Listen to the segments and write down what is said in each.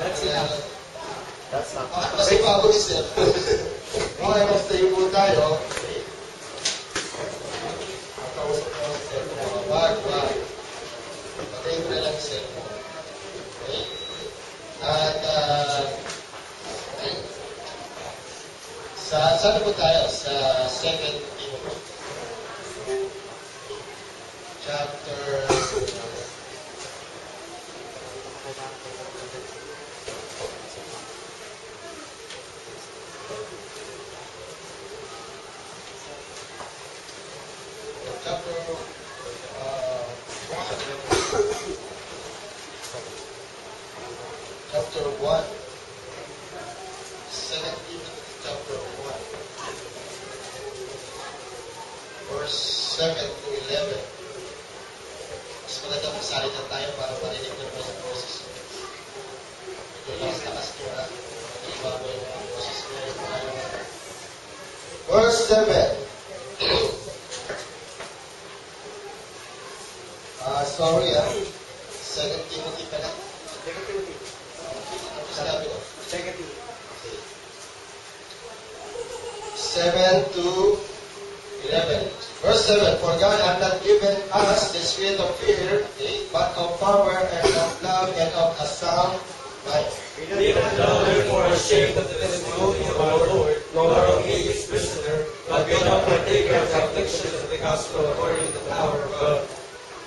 That's enough. That's not. Kasi bago isip. Okay, basta yung po tayo. Makausap ko ang isip. Wag. Patayin ko na lang isip. Okay? At, saan po tayo? Sa 2 Timothy. Chapter 1. 2 Timothy chapter 1. Verse 7 to 11. Mas maganda magsalita tayo para marinig ng mga boses. Ito lakas ko na. Ibago yung mga boses ko. Verse 7. Sorry 2 Timothy pala. 2 Timothy. Ano sabi ko? 2 Timothy. 7 to 11. Verse 7, For God hath not given us the spirit of fear, but of power and of love and of a sound mind. Be not thou therefore ashamed of the testimony of our Lord, nor of me his prisoner, but be thou partaker of the afflictions of the gospel according to the power of God.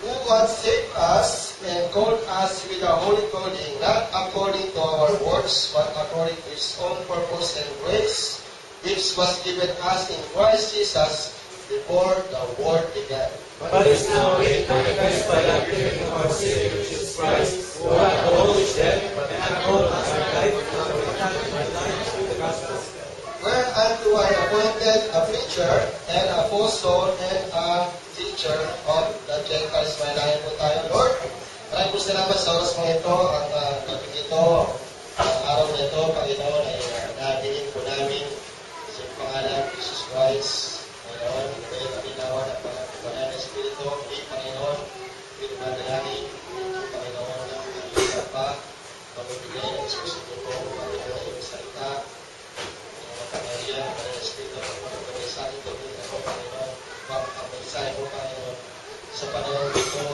Who once saved us and called us with a holy calling, not according to our works, but according to His own purpose and grace, which was given us in Christ Jesus before the world began. But is now made manifest by the appearing of our Savior Jesus Christ, who hath abolished death, and hath called us our life, and hath our life through the gospel. Whereunto I appointed a preacher and apostle and a teacher of the Gentiles. Manahin po tayo, Lord. Maraming po salamat sa oras mo ito, ang gabi ito, ang araw na ito, Panginoon, ay nabigin po namin sa pangalan ng Jesus Christ. Panginoon, kayo kami nawa ng Banal na Espiritu, Panginoon, pinagdalangin, Panginoon, na ang pa, magbibigay ng susunod ko, Panginoon, yung salita, Maria, Banal na Espiritu, magbibigay sa akin, Panginoon, magpapagsahe mo, Panginoon, sa panahon ito,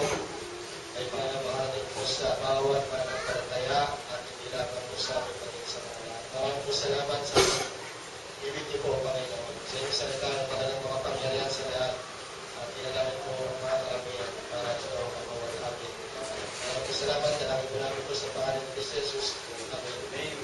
ay pananabahanin po sa bawat pananampalataya at hindi lamang po sa aming sa mga lahat. Maraming po salamat sa ibig niyo po, Panginoon. Sa inyong salita ng mga pangyarihan sa lahat at ginagamit po mga karamihan para sa mga bawat amin. Maraming po salamat. Dalangin po namin po sa pangalan ng Kristo Jesus. Amen.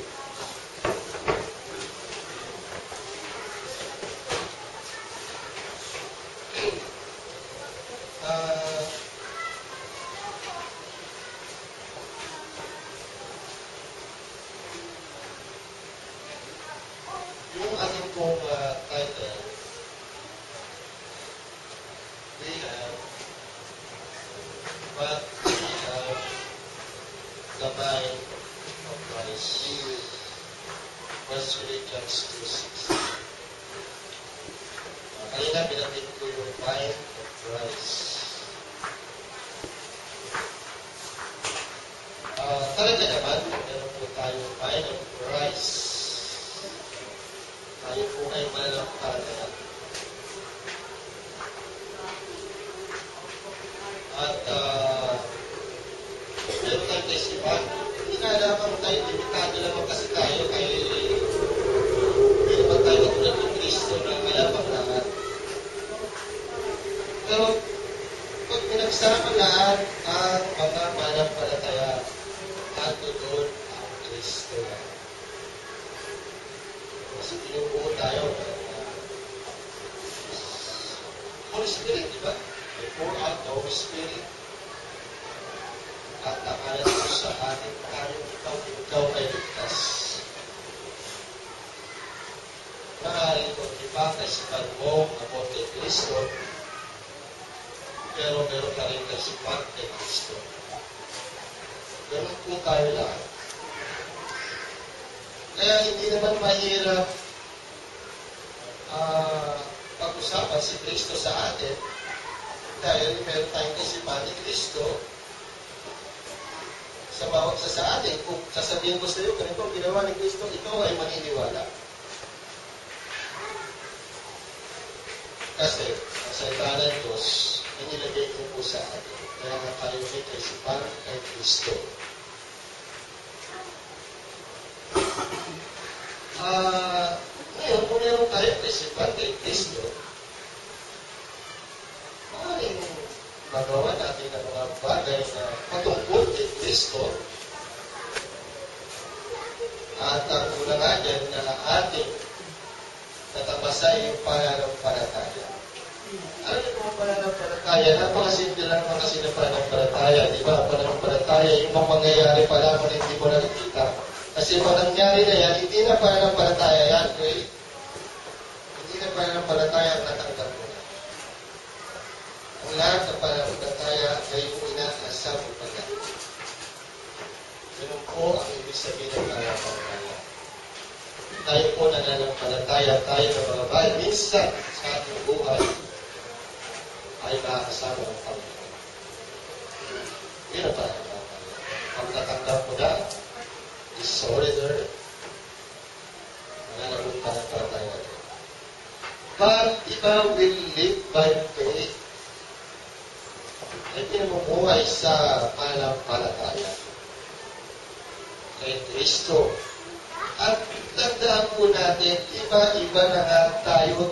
Yung ating pong title, we have the mind of Christ. 1 Corinthians 2:6. Kanina binanggit ko yung mind of Christ. Talaga naman, meron po tayong mind of Christ. Tayo po ay mananampalataya. At meron tayong testipan. Hindi na lamang tayo, limitado lamang kasi tayo kay hindi naman tayo katulad ng Kristo na alam ang lahat. Pero pag pinagsama lahat ang mga mananampalataya, ato doon ang Kristo. Kasi pinubuo tayo ng Holy Spirit, di ba? They pour out the Holy Spirit. At nakalat ko sa ating kanin ikaw ay ligtas. Maaaring kung di ba kaisipan mo about kay Kristo, pero meron ka rin kaisipan kay Kristo. Ganun po tayo lahat. Kaya hindi naman mahirap pag-usapan si Kristo sa atin dahil meron tayong kaisipan ni Kristo sa bawat sa atin. Kung sasabihin ko sa iyo, ganito ang ginawa ni Kristo, ikaw ay maniniwala. Kasi, ang salita ng Diyos, inilagay niyo po sa atin. Kaya nga tayo may kaisipan kay Kristo. Ngayon, kung meron tayo kaisipan kay Kristo, maaaring magawa natin ang mga bagay na patungkol kay Kristo. At ang una nga dyan na ating tatabasay yung pananampalataya. Ano yung mga pananampalataya? Napakasimple lang naman kasi ng pananampalataya. Di ba? Pananampalataya, yung mga mangyayari pa lamang hindi mo nakikita. Kasi pag nangyari na yan, hindi na pananampalataya yan. Okay? Hindi na pananampalataya ang natanggap mo na. Ang lahat ng pananampalataya ay yung inaasam mo pa na. Ganun po ang ibig sabihin ng pananampalataya. Tayo po nananampalataya tayo ng mga bahay. Minsan sa ating buhay ay makakasama ng Panginoon. Yun ang pananampalataya. Ang natanggap mo na, is surrender, mananabong pananampalataya natin. But ikaw will live by faith. Ay pinamumuhay sa pananampalataya kay Kristo. At tandaan po natin, iba-iba na nga tayo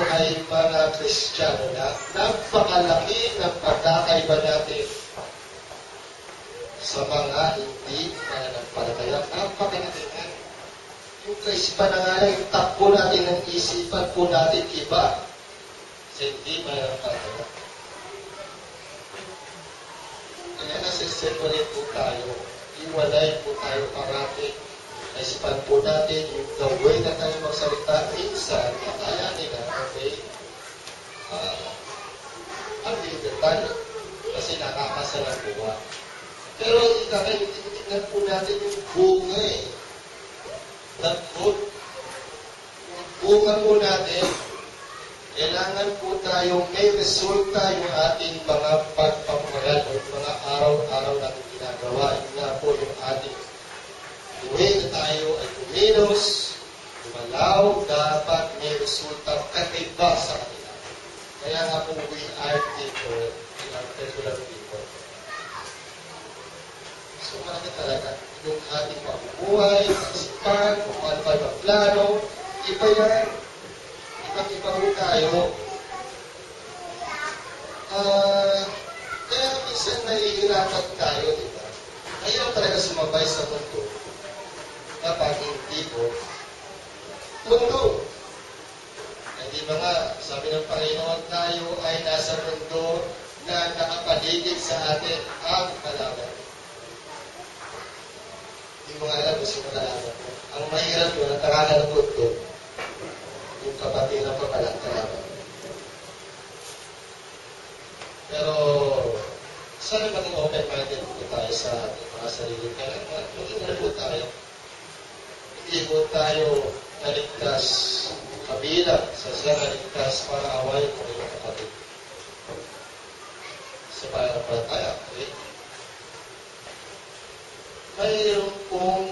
ay mga Kristiyano na. Napakalaki ng pagkakaiba natin sa mga hindi mananampalataya. Napakalaki nga. Yung kaisipan na nga yung takbo natin ng isipan po natin iba sa hindi mananampalataya. Kaya nasa-separate po tayo. Iwalay po tayo parati. Naisipan po natin yung the way na tayo magsalita minsan, kakayanin na, okay? Ang libetan kasi nakakasalang buwa. Pero tingnan po natin yung bunga eh. That fruit. Yung bunga po natin, kailangan po tayong may resulta yung ating mga pagpapamagal o yung mga araw-araw natin ginagawa. Yun nga po yung ating way na tayo ay kumilos, lumalaw, dapat may resulta kakaiba sa kanila. Kaya nga po, we are people, we are regular people. So, marami talaga yung ating pagbubuhay, pagsipan, kung ano pa yung plano, iba yan. Ibang-iba po tayo. Kaya minsan nahihirapan tayo, di ba? Ayaw talaga sumabay sa mundo. Kapag hindi po mundo. Hindi ba nga, sabi ng Panginoon, tayo ay nasa mundo na nakapaligid sa atin ang kalaban. Hindi mo nga alam kung sino kalaban mo. Ang mahirap yun, ang takalan ng mundo, yung kapatiran pa pala ang kalaban. Pero, sana maging open-minded po tayo sa ating mga sarili. Kaya maging po tayo. Hindi po tayo naligtas kabilang sa siya naligtas para away ko yung kapatid. Sa pananampalataya, okay? Mayroon pong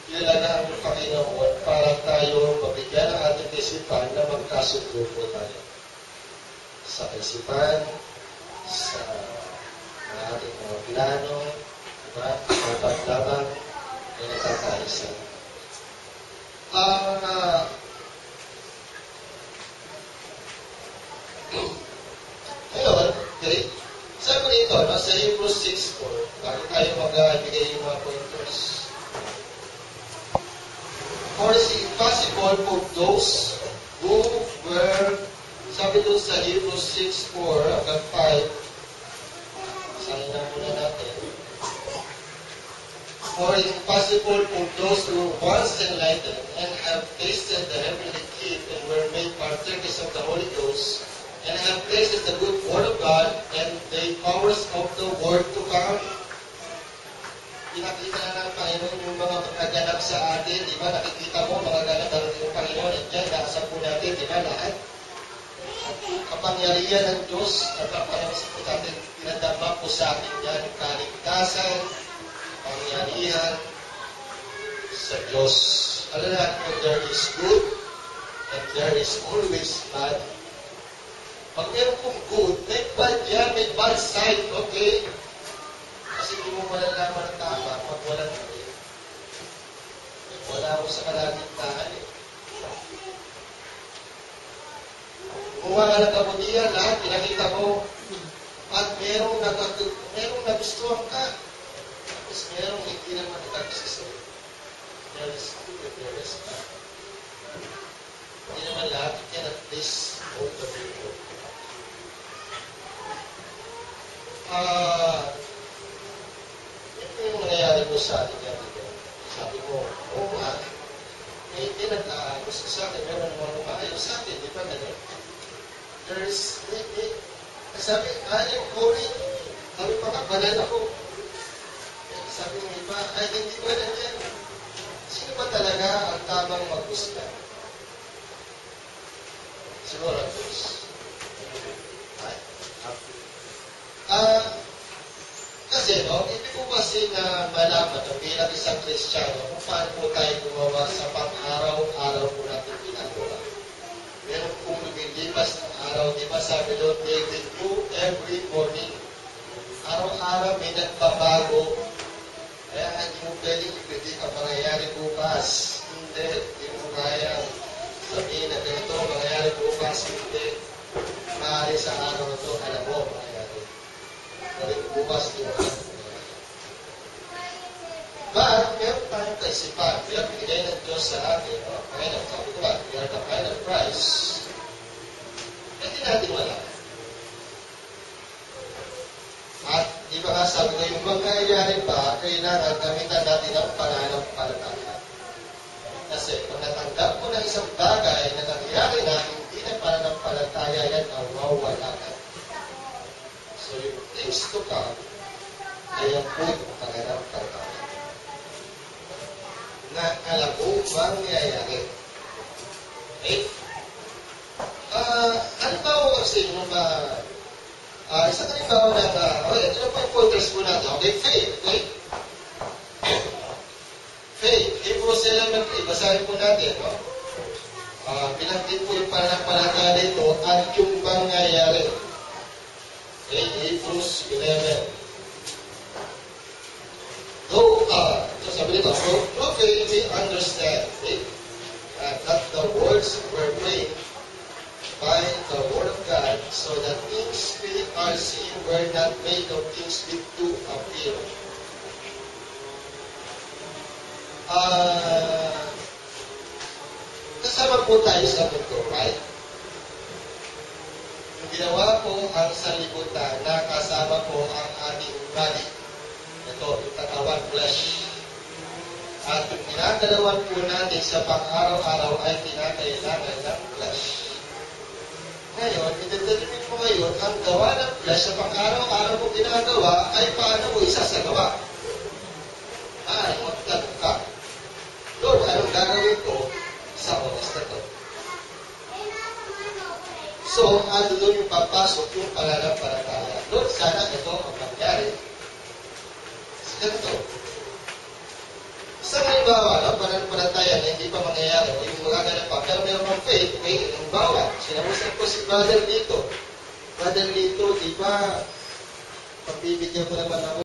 nilalaan ng Panginoon para tayo mabigyan ng ating isipan na magkasundo po tayo. Sa isipan, sa ating mga plano, diba? Sa paglaban, ay nakakaisa. Ngayon, okay, sabi ko dito, sa Hebrews 6:4, bago tayo mag-ibigay yung mga pointers. For it's impossible for those who were, sabi doon sa Hebrews 6:4 hanggang 5, sabi na muna natin, for it's impossible for those who once enlightened and have tasted the heavenly gift and were made partakers of the Holy Ghost and have tasted the good word of God and the powers of the word to come. Pinakita na ng Panginoon yung mga pagkaganap sa atin, di ba? Nakikita mo mga ganap ng Panginoon at dyan, nasa po natin, di ba? Lahat. Kapangyarihan ng Diyos at kapanawas po natin, pinadama po sa atin yan, kaligtasan, kapangyarihan sa Diyos. Alam natin, there is good and there is always bad. Pag meron kong good, may bad yan, may bad side, okay? Kasi hindi mo malalaman ang tama pag walang mali. Wala ako sa kalagitnaan eh. Kumuha ka ng kabutihan, lahat pinakita mo, at merong nagustuhan ka. Tapos merong hindi naman nagkagusto sa'yo. There is good and there is bad. Hindi naman lahat, you cannot please all the people. Ito yung nangyayari ko sa atin yan. Sabi ko, oo nga, hindi nag-aagos sa akin, meron naman umaayos sa atin, di ba gano'n? There's, sabi, I'm holy. Sabi pa ka, banal ako. Sabi ng iba, ay hindi ba nandiyan? Sino ba talaga ang tamang mag-usga? Siguro ang Diyos. Kasi, no, hindi ko kasi na malaman na bilang isang Kristiyano kung paano po tayo gumawa sa pang-araw-araw po natin ginagawa. Meron kong lumilipas ng araw, di ba sabi doon, they will do every morning. Araw-araw may nagbabago. Kaya hindi mo pwedeng i-predict ang mangyayari bukas. Hindi mo kaya sabihin na ganito, mangyayari bukas, hindi. Maaari sa araw na ito, alam mo, mangyayari. Balik bukas, di mo alam. But, meron tayong kaisipan. Kaya pinigay ng Diyos sa atin. Panginoon, sabi ko ba, we are the kind of Christ. Hindi natin wala. At, di ba nga sabi ko, yung mangyayari pa, kailangan gamitan natin ang pananampalataya. Kasi, kung natanggap mo na isang bagay na nangyayari na, hindi na pananampalataya yan ang mawawala ka. So, yung things to come, ay ang point ng pananampalataya. Na alam mo mangyayari. Okay? Halimbawa kasi nung isang halimbawa ng okay, ito na po yung pointers po natin. Okay, faith. Okay? Faith. Hebrews 11, basahin po natin. No? Pinagtin po yung pananampalataya dito at yung mangyayari. Okay, Hebrews 11. Though, so sabi nito, so, okay, we understand that the words were made by the Word of God, so that things we are seeing were not made of things we do appear. Kasama po tayo sa mundo, right? Yung ginawa po ang sanlibutan, nakasama po ang ating body. Ito, yung katawan, flesh. At yung ginagalawan po natin sa pang-araw-araw ay kinakailangan ng flesh. Ngayon, i-determine mo ngayon, ang gawa ng flesh sa pang-araw-araw mo ginagawa ay paano mo isasagawa. Magtanong ka. Lord, anong gagawin ko sa oras na to? So, doon yung papasok yung pananampalataya. Lord, sana ito ang mangyari. Ganito. Sa halimbawa, pananampalataya na hindi pa mangyayari o yung magaganap pa, pero meron kang faith, okay? Halimbawa, sinamusap ko si Brother Lito. Brother Lito, di ba, pagbibigyan ko naman ako